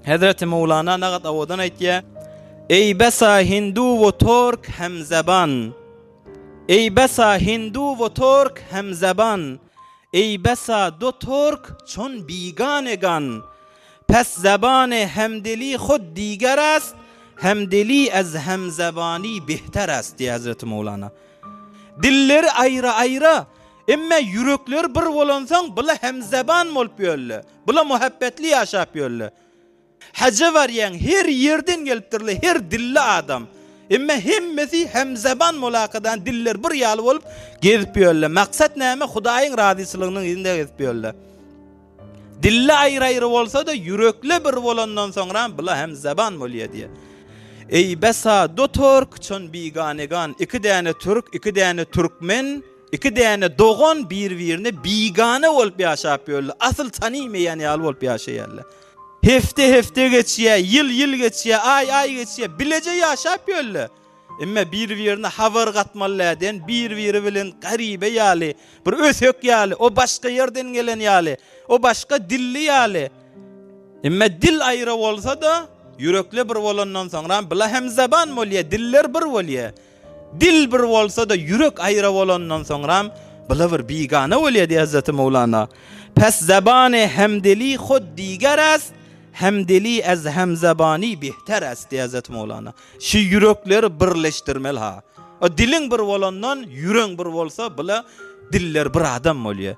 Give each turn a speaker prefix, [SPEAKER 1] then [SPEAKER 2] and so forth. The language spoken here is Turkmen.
[SPEAKER 1] Hazreti Mevlana nagat avodan aytya: "Ey besa Hindu ve Türk hemzeban. Ey besa Hindu ve Türk hemzeban. Ey besa do Türk çon biganegan. Pes zebane hemdeli khud diger ast. Hemdeli az hemzebani behter ast" diye Hazreti Mevlana. Dilleri ayrı ayrı, emme yürekler bir bolansan bula hemzeban bolup ýölle. Bula muhabbetli yaşap ýölle. Hacı var ýen her yerden gelipdirli, her dilli adam. Emme hemmesi hemzeban mulakadan diller bir ýaly bolup gezip ýölle. Maksat näme? Hudaýyň razyçylygynyň ýerinde gezip ýölle. Dilli ayrı ayrı bolsa da yürekli bir bolandan soňra bula hemzeban bolýar diye. Ey besa do Türk çon biganegan. İki däne Türk, iki däne Türkmen, iki däne dogan bir-birine bigane bolup ýaşap ýölle. Asyl tanymeýän ýaly bolup ýaşaýarlar. Hefte geçýär, yıl geçýär, ay geçýär, bilece ýaşap ýölle. Emme bir-birine habar gatmalardan, bir-biri bilen garibe ýaly, bir ösök ýaly, o başga ýerden gelen ýaly, o başga dilli ýaly. Emme dil aýra bolsa da yürekli bir bolandan soňra bila hemzeban bolýar, diller bir bolýar. Dil bir bolsa da yürek aýra bolandan soňra bila bir bigane bolýar diýär Hazreti Mevlana. Pes zebane hemdeli khud diger ast. Hemdeli az hemzebani behter ast diýär Hazreti Mevlana. Şu yürekleri birleşdirmeli ha. O dilin bir bolandan yüreň bir bolsa bila diller bir adam bolýar.